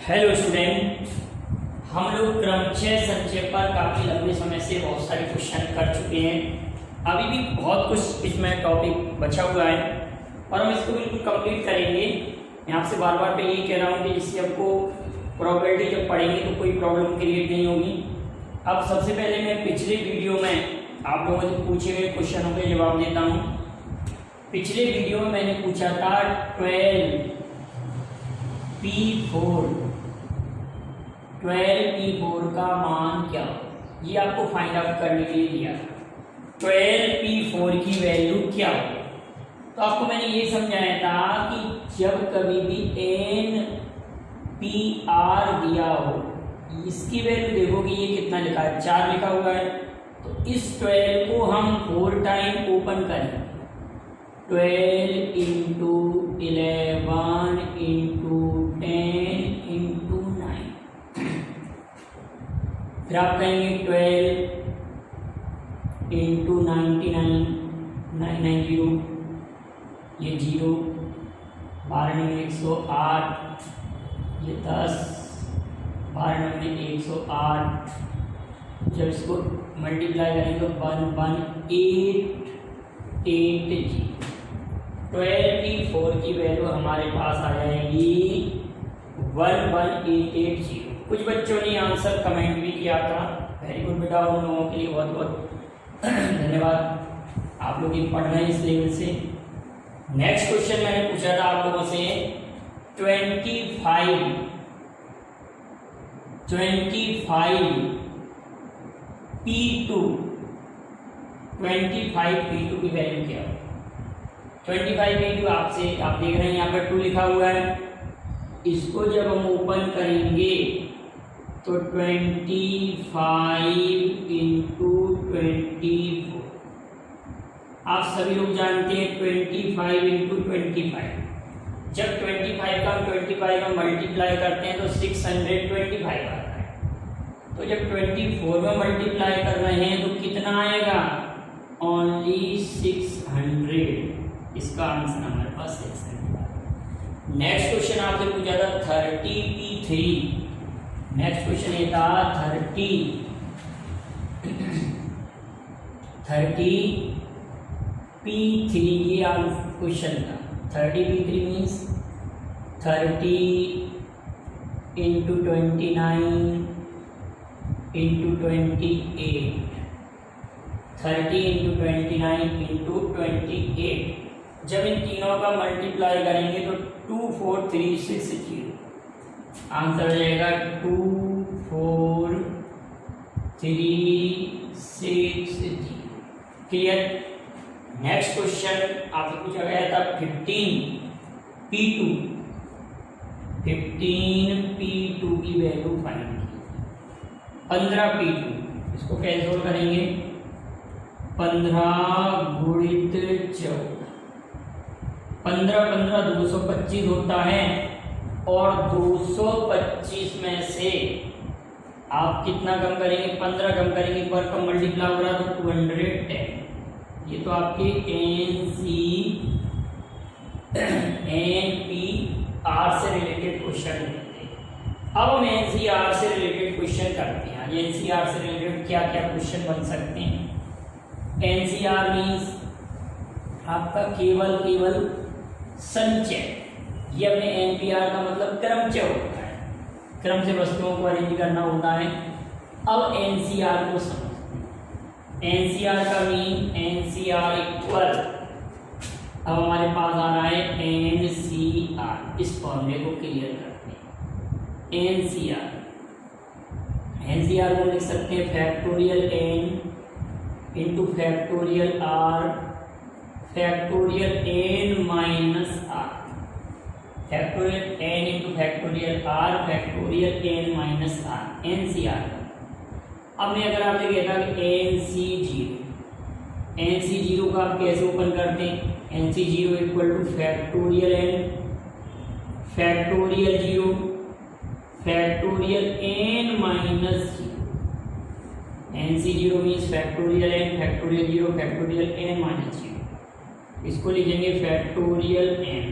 Hello student, हम लोग क्रम 6 संचय पर काफ़ी लंबे समय से बहुत सारे क्वेश्चन कर चुके हैं। अभी भी बहुत कुछ इसमें टॉपिक बचा हुआ है और हम इसको बिल्कुल कंप्लीट करेंगे। मैं आपसे बार बार पे यही कह रहा हूँ कि जिससे आपको प्रोबेबिलिटी जब पढ़ेंगे तो कोई प्रॉब्लम क्रिएट नहीं होगी। अब सबसे पहले मैं पिछले वीडियो में आप लोगों से पूछे गए क्वेश्चनों के जवाब देता हूँ। पिछले वीडियो में मैंने पूछा था 12P4 का मान क्या हो, ये आपको फाइंड आउट करने के लिए दिया था। 12P4 की वैल्यू क्या हो, तो आपको मैंने ये समझाया था कि जब कभी भी NPR दिया हो, इसकी वैल्यू देखोगे ये कितना लिखा है, 4 लिखा हुआ है। तो इस 12 को हम 4 टाइम ओपन करें, 12 इंटू 11 इंटू 10 इंटू 9, फिर आप कहेंगे 12 इंटू 99 990, ये 0, 12 में 108, ये 10, 12 में 108, जब इसको मल्टीप्लाई करेंगे तो 11880। 12P4 की वैल्यू हमारे पास आ जाएगी 11880। कुछ बच्चों ने आंसर कमेंट भी किया था, वेरी गुड बेटा, उन लोगों के लिए बहुत बहुत धन्यवाद। आप लोग पढ़ रहे हैं इस लेवल से। नेक्स्ट क्वेश्चन मैंने पूछा था आप लोगों से 25P2 की वैल्यू क्या है। 25P2 आपसे आप देख रहे हैं यहाँ पर 2 लिखा हुआ है। इसको जब हम ओपन करेंगे तो 25 इंटू 24, आप सभी लोग जानते हैं 25 इंटू 25, जब 25 का 25 का मल्टीप्लाई करते हैं तो 625 आता है। तो जब 24 में मल्टीप्लाई कर रहे हैं तो कितना आएगा, ओनली 600। इसका आंसर हमारे पास 600। नेक्स्ट क्वेश्चन आपसे पूछा था 30P3। नेक्स्ट क्वेश्चन ये था 30P3, ये क्वेश्चन था। 30P3 means 30 into 29 into 28, 30 into 29 into 28। जब इन तीनों का मल्टीप्लाई करेंगे तो 24360, आंसर हो जाएगा 24360। क्लियर। नेक्स्ट क्वेश्चन आपसे पूछा गया था 15P2 की वैल्यू फाइंड की। 15P2, इसको कैसे सोल्व करेंगे, 15 गुणित 14, 15 225 होता है और 225 में से आप कितना कम करेंगे, 15 कम करेंगे, पर कम मल्टीप्लाई हो रहा तो 210। ये तो आपके NPR से रिलेटेड क्वेश्चन होते हैं। अब हम NCR से रिलेटेड क्वेश्चन करते हैं। ये NCR से रिलेटेड क्या क्या क्वेश्चन बन सकते हैं। NCR मीन्स आपका केवल संचय। ये अपने NPR का मतलब क्रमचय होता है, क्रम से वस्तुओं को अरेंज करना होता है। अब NCR को समझते हैं। NCR का मीन NCR इक्वल, अब हमारे पास आ रहा है NCR। इस फॉर्मूले को क्लियर करते हैं। NCR को लिख सकते हैं factorial N into factorial R factorial N minus R, factorial N into factorial R factorial N minus R, NCR। अब मैं अगर आपसे कहता कि NC0 का आप कैसे ओपन करते हैं, NC0 equal two factorial N factorial 0 factorial N minus 0। NC0 means factorial N factorial 0 factorial N minus 0। इसको लिखेंगे फैक्टोरियल N।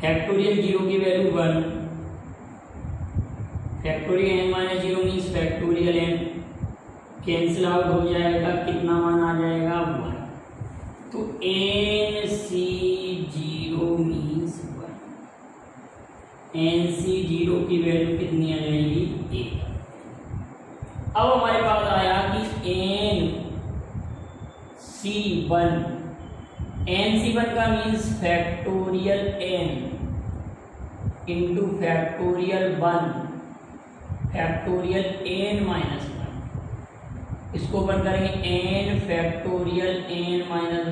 फैक्टोरियल 0 की value 1, factorial n minus 0 means factorial n cancel out हो जाएगा, कितना मान आ जाएगा 1। तो NC0 मीन्स 1, NC0 की वैल्यू कितनी आ जाएगी 1। अब हमारे पास आया कि NC1 का means factorial n into factorial 1 factorial n minus 1। इसको ओपन करेंगे n factorial n minus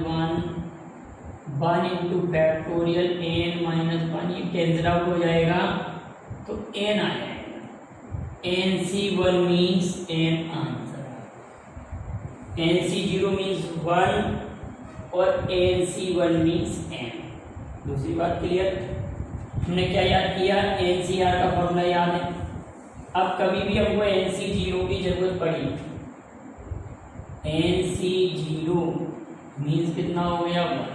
1 into factorial n minus 1, ये कैंसिल आउट हो जाएगा तो n आ जाएगा। NC1 means n answer, NC0 means 1 और NC1 मीन्स n। दूसरी बात क्लियर? हमने क्या याद किया? NCR का फॉर्मूला याद है। अब कभी भी हमको NC0 की जरूरत पड़ी, NC0 मीन्स कितना हो गया 1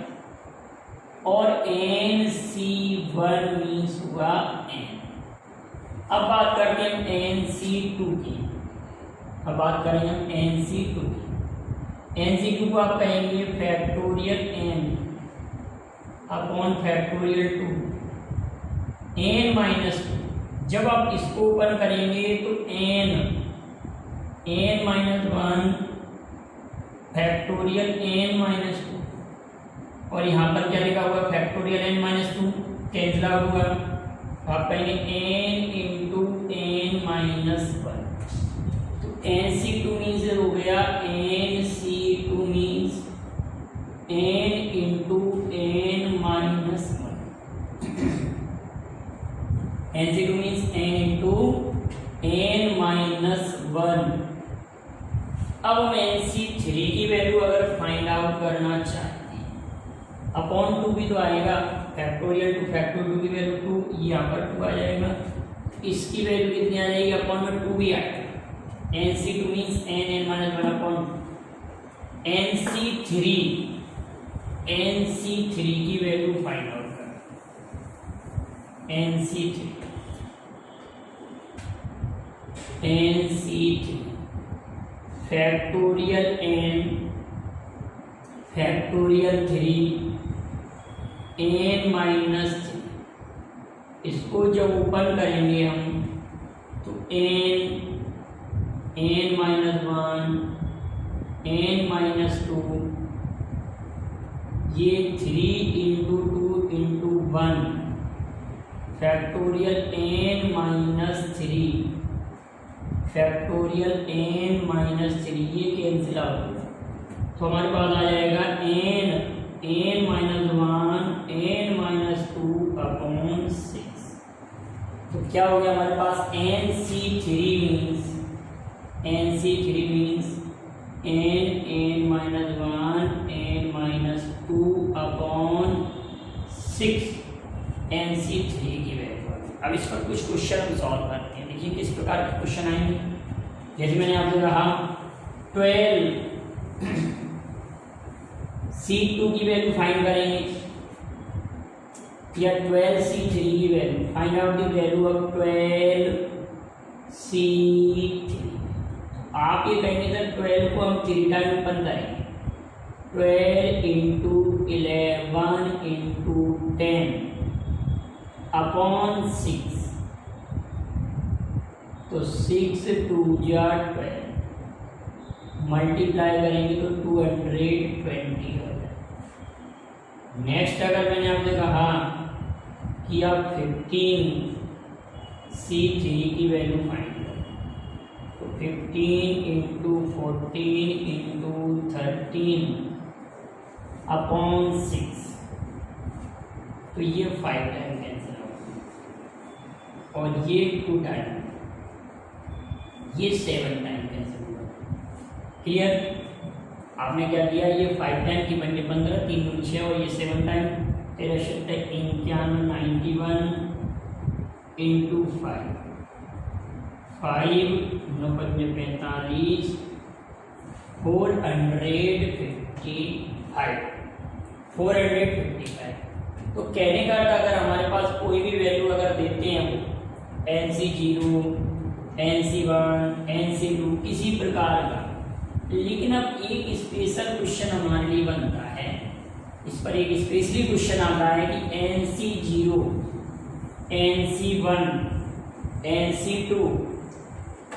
और NC1 मीन्स हुआ n। अब बात करते हैं NC2 की। अब बात करेंगे हम NC2 की। NC2 को आप कहेंगे factorial n upon factorial 2 n minus 2। जब आप इसको ओपन करेंगे तो n minus 1 factorial n minus 2 और यहाँ पर क्या लिखा हुआ factorial n minus 2 cancel out हुआ। आप कहेंगे n इंटू n माइनस 1। तो NC2 मीन्स हो गया NC2 means n into n minus 1। NC2 means n into n minus 1। अब हम NC3 की वैल्यू अगर फाइंड आउट करना चाहते हैं, अपॉन 2 भी तो आएगा, फैक्टोरियल 2 फैक्टोरियल 2 की वैल्यू 2, यहाँ पर 2 आ जाएगा। इसकी वैल्यू कितनी आ जाएगी? अपॉन में 2 भी आएगा। NC2 means n minus 1 upon NC3 की वैल्यू फाइंड आउट कर। NC3 factorial n factorial 3 n minus 3। इसको जब ओपन करेंगे हम तो n माइनस 1 n माइनस 2, ये 3 into 2 into 1 factorial n minus 3 factorial n minus 3, ये कैंसिल आउट। तो हमारे पास आ जाएगा n minus 1 n minus 2 upon 6। तो क्या हो गया हमारे पास? NC3 means n minus 1 n minus 2 upon 6 NC3 की वैल्यू। अब इस पर कुछ क्वेश्चन हम सॉल्व करते हैं। देखिए किस प्रकार के क्वेश्चन आएंगे। जैसे मैंने आपको कहा 12 C2 की वैल्यू फाइंड करेंगे या 12 C3 की value. Find out the value of 12 C3। आप ये कहेंगे सर 12 को हम 3 टाइम ओपन करेंगे, 12 इंटू 11 इंटू 10 अपॉन 6। तो 6 2 जा 12 मल्टीप्लाई करेंगे तो 220 हो जाए। नेक्स्ट अगर मैंने आपसे कहा कि आप 15 C3 की वैल्यू फाइंड करें, तो 15 इंटू 14 इंटू 13 अपॉन 6, तो ये 5 टाइम कैंसिल होगा और ये 2 टाइम, ये 7 टाइम कैंसिल होगा। क्लियर? आपने क्या किया? ये 5 टाइम की बन 15 3 दूनी 6 और ये 7 टाइम 13 51 91 इंटू 5 5 45 455। तो कहने का अर्थ अगर हमारे पास कोई भी वैल्यू अगर देते हैं NC0 NC1 NC2 इसी प्रकार का। लेकिन अब एक स्पेशल क्वेश्चन हमारे लिए बनता है, इस पर एक स्पेशली क्वेश्चन आता है कि NC0 NC1 NC2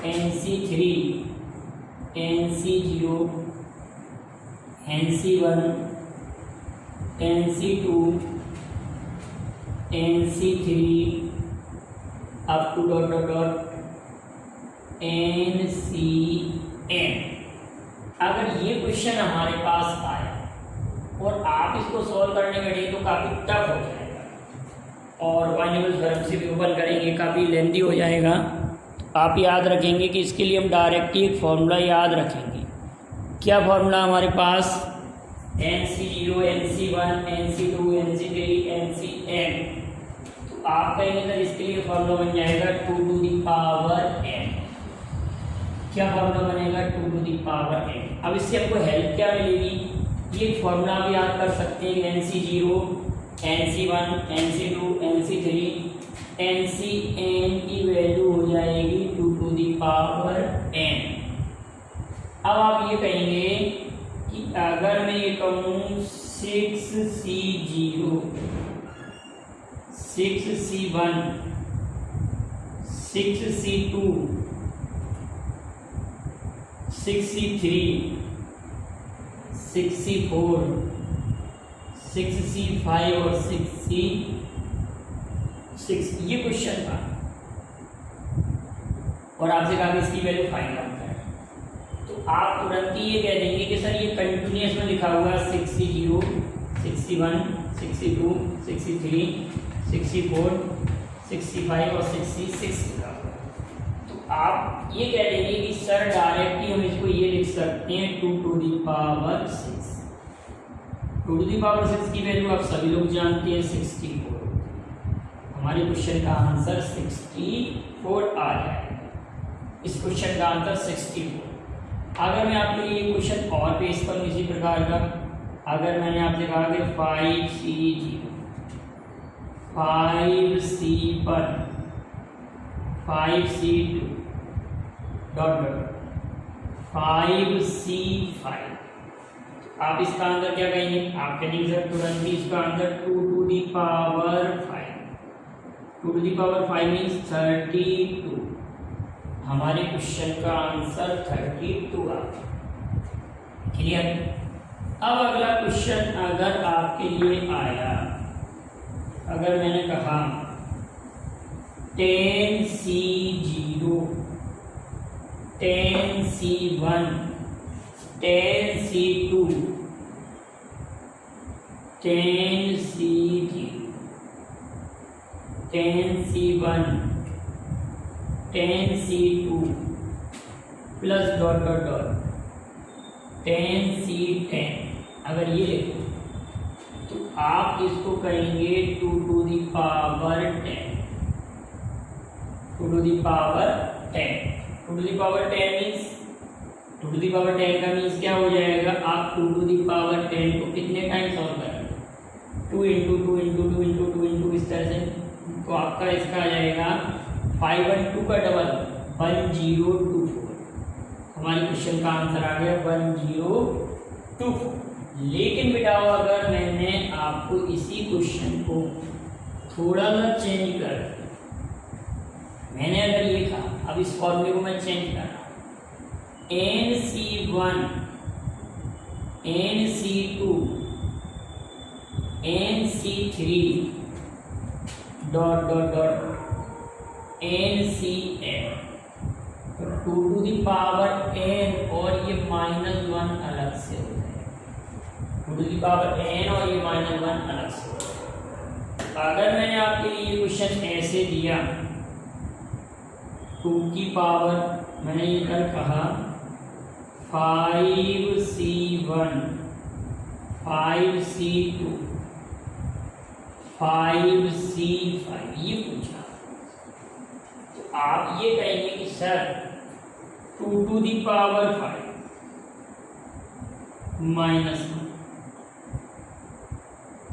NC3 NC0 NC1 NC2 NC3 up to dot dot dot NCN। अगर ये क्वेश्चन हमारे पास आया और आप इसको सॉल्व करने बैठे तो काफ़ी टफ हो जाएगा और वाइनेबल थ्योरम से भी ओपन करेंगे, काफ़ी लेंथी हो जाएगा। आप याद रखेंगे कि इसके लिए हम डायरेक्ट एक फॉर्मूला याद रखेंगे। क्या फॉर्मूला हमारे पास? NC0 NC1 NC2 NC3 NCN। तो आप कहेंगे सर इसके लिए फॉर्मूला बन जाएगा 2 to the power n। क्या फॉर्मूला बनेगा? 2 to the power n। अब इससे आपको हेल्प क्या मिलेगी? ये फॉर्मूला भी याद कर सकते हैं। NC0 NC1 NC2 NC3 NCN की वैल्यू हो जाएगी 2 to the power n। अब आप ये कहेंगे कि अगर मैं ये कहूँ 6C0 6C1 6C2 6C3 6C4 6C5 और 6C6, ये क्वेश्चन था और आपसे कहा कि इसकी वैल्यू फाइंड आउट करें, तो आप तुरंत ही ये कह देंगे कि सर ये कंटिन्यूस में लिखा हुआ 6C0 6C1 6C2 6C3 6C4 6C5 और 6C6 लिखा हुआ है। तो आप ये कह देंगे कि सर डायरेक्टली हम इसको ये लिख सकते हैं 2 to the power 6। 2 to the power 6 की वैल्यू आप सभी लोग जानते हैं 64। हमारे क्वेश्चन का आंसर 64 आ जाएगा। इस क्वेश्चन का आंसर 64। अगर मैं आपके लिए क्वेश्चन और पेश करूँ इसी प्रकार का, अगर मैंने आपसे कहा कि 5C0 5C1 5C2 dot dot 5C5, आप इसका आंसर क्या कहेंगे? आप कहेंगे सर तुरंत ही इसका answer 2 to the power 5। 2 to the power 5 means 32। हमारे क्वेश्चन का आंसर 32 आ गया। क्लियर? अब अगला क्वेश्चन अगर आपके लिए आया, अगर मैंने कहा 10C0 10C1 10C2 10C0 10C1 10C2 plus dot dot dot 10C10, अगर ये लिखो तो आप इसको कहेंगे 2 to the power 10। 2 to the power 10। 2 to the power 10 means 2 to the power 10 का मीन्स क्या हो जाएगा? आप 2 to the power 10 को कितने टाइम सॉल्व करेंगे? 2 into 2 into 2 into 2 into इस तरह से, तो आपका इसका आ जाएगा 5 और 2 का डबल 1024। हमारे क्वेश्चन का आंसर आ गया 1024। लेकिन बेटाओ अगर मैंने आपको इसी क्वेश्चन को थोड़ा सा चेंज कर, मैंने अगर ये कहा, अब इस फॉर्मूले को मैं चेंज कर रहा हूँ, NC1 NC2 NC3 dot dot dot NCN, तो 2 to the power n और ये -1 अलग से हो जाएगा। 2 to the power n और ये -1 अलग से हो जाएगा। अगर मैंने आपके लिए क्वेश्चन ऐसे दिया 2 की पावर, मैंने ये कल कहा 5C1 5C2 5C5 ये पूछा, तो आप ये कहेंगे कि sir 2 to the power 5 -1,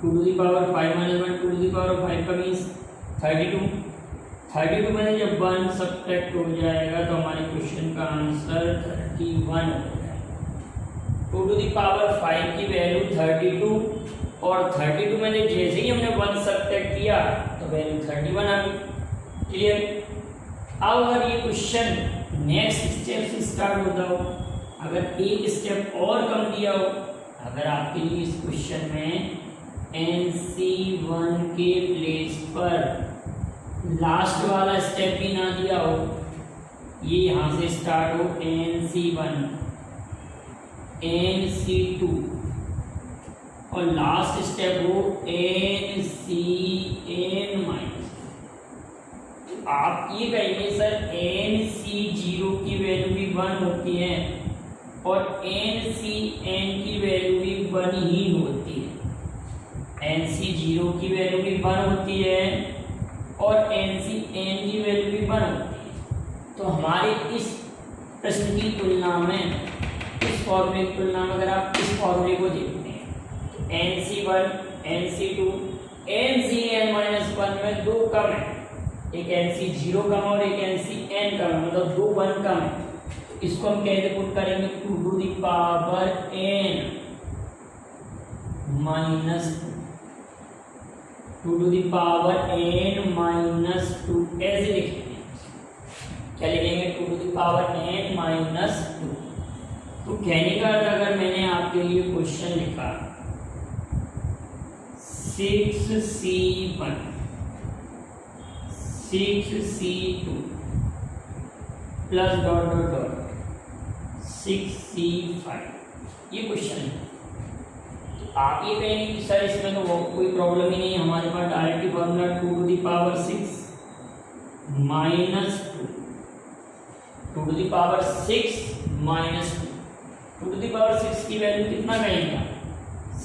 2 to the power 5 -1, 2 to the power 5 का मीन्स 32, 32 में जब 1 सब्ट्रैक्ट हो जाएगा तो हमारे क्वेश्चन का आंसर 31 हो जाएगा। 2 टू द पावर 5 की वैल्यू 32 और 32 में जैसे ही हमने 1 सब्ट्रैक्ट किया तो वैल्यू 31 आ गई। क्लियर। अब अगर ये क्वेश्चन नेक्स्ट स्टेप से स्टार्ट होता हो, अगर एक स्टेप और कम दिया हो, अगर आपके लिए इस क्वेश्चन में NC1 के प्लेस पर लास्ट वाला स्टेप भी ना दिया हो, ये यहाँ से स्टार्ट हो NC1 NC2 और लास्ट स्टेप हो NCN माइनस, आप ये कहेंगे सर NC0 की वैल्यू भी 1 होती है और NCN की वैल्यू भी 1 ही होती है। NC0 की वैल्यू भी 1 होती है और NCN की वैल्यू भी 1 होती है। तो हमारे इस प्रश्न की तुलना में, इस फॉर्मूले की तुलना में अगर आप इस फॉर्मूले को देखते हैं तो NC1 NC2 NCN-1 में 2 कम है, एक NC0 कम और एक NCN कम है, मतलब 2 1 कम है। इसको हम कैसे पुट करेंगे? 2 to the power n minus 2 to the power n minus 2 ऐसे लिखेंगे। क्या लिखेंगे? 2 to the power n minus 2। तो कहने का अर्थ अगर मैंने आपके लिए क्वेश्चन लिखा 6C1 6C2 plus dot dot dot 6C5, ये क्वेश्चन है। तो आप ये कहेंगे कि सर इसमें तो कोई प्रॉब्लम ही नहीं है, हमारे पास direct formula 2 to the power 6 minus 2 to the power 6 minus 2 to the power 6 की वैल्यू कितना कहेंगे?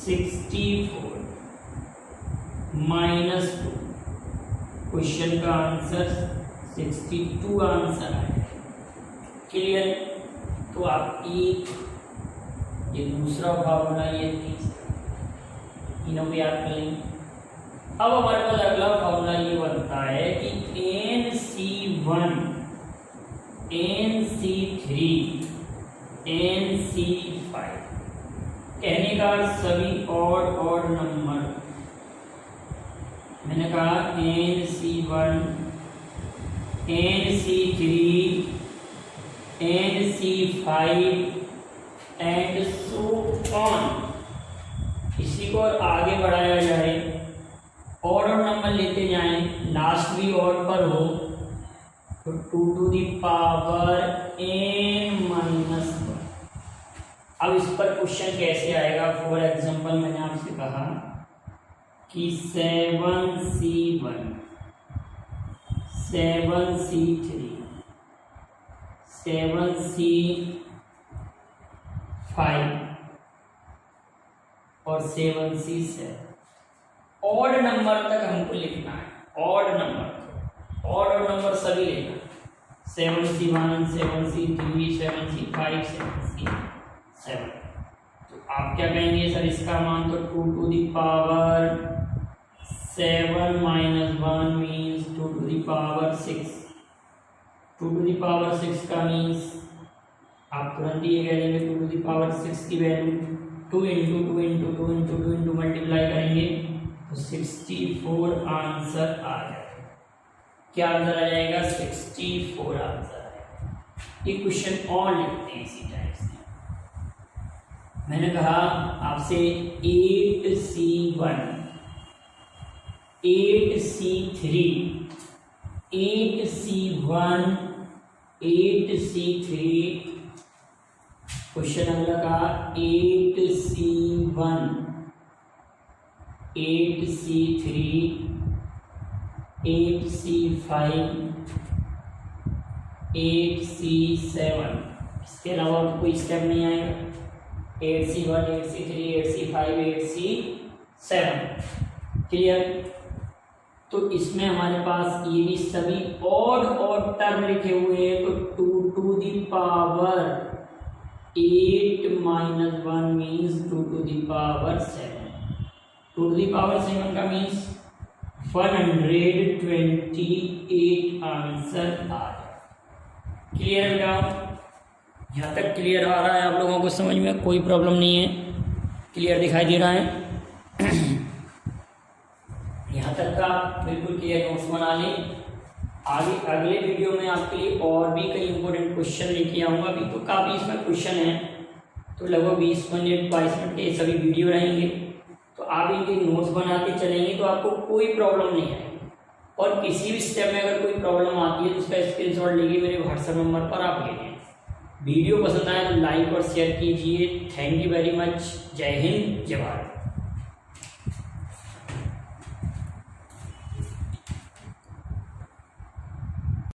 64 माइनस 2, क्वेश्चन का आंसर 62 आंसर आएगा। क्लियर। तो आप एक, ये दूसरा फॉर्मूला, ये तीसरा, तीनों भी याद कर लेंगे। अब हमारे पास अगला फॉर्मूला ये बनता है कि NC1 NC3 NC5, कहने का सभी ऑड नंबर, मैंने कहा NC1 NC3 NC5 and so on. इसी को और आगे बढ़ाया जाए, ऑड नंबर लेते जाएं, लास्ट भी ऑड पर हो तो 2 to the power n minus 1। अब इस पर क्वेश्चन कैसे आएगा? फॉर एग्जांपल मैंने आपसे कहा कि 7C1 7C3 7C5 और 7C7, ऑड नंबर तक हमको लिखना है। ऑड नंबर सभी लेना, 7C1 7C3 7C5 7C7। तो आप क्या कहेंगे सर इसका मान? तो 2 to the power 7 minus 1 means 2 to the power 6। 2 to the power 6 का मीन्स आप तुरंत ये कह देंगे 2 टू द पावर 6 की value 2 into 2 into 2 into 2 into multiply करेंगे तो 64 आंसर आ जाएगा। क्या आंसर आ जाएगा? 64 आंसर आएगा। ये क्वेश्चन और लिखते हैं इसी टाइप से। मैंने कहा आपसे 8C1 8C3 8C1 8C3, question अगला का 8C1 8C3 8C5 8C7। इसके अलावा कोई स्टेप नहीं आएगा। 8C1 8C3 8C5 8C7। Clear. तो इसमें हमारे पास ये भी सभी और टर्म लिखे हुए हैं। तो 2 to the power 8 minus 1 means 2 to the power 7। 2 to the power 7 का मीन्स 128 आंसर आ जाए। क्लियर बेटा? यहाँ तक क्लियर आ रहा है आप लोगों को समझ में? कोई प्रॉब्लम नहीं है? क्लियर दिखाई दे रहा है? यहाँ तक का बिल्कुल क्लियर नोट्स बना लें। आगे अगले वीडियो में आपके लिए और भी कई इंपॉर्टेंट क्वेश्चन लेके आऊँगा। अभी तो काफ़ी इसमें क्वेश्चन है, तो लगभग 20 मिनट 22 मिनट के सभी वीडियो रहेंगे, तो आप इनके नोट्स बनाते चलेंगे तो आपको कोई प्रॉब्लम नहीं आएगी। और किसी भी स्टेप में अगर कोई प्रॉब्लम आती है तो उसका स्क्रीनशॉट लेके मेरे व्हाट्सएप नंबर पर आप भेजें। वीडियो पसंद आए तो लाइक और शेयर कीजिए। Thank you very much. जय हिंद, जय भारत।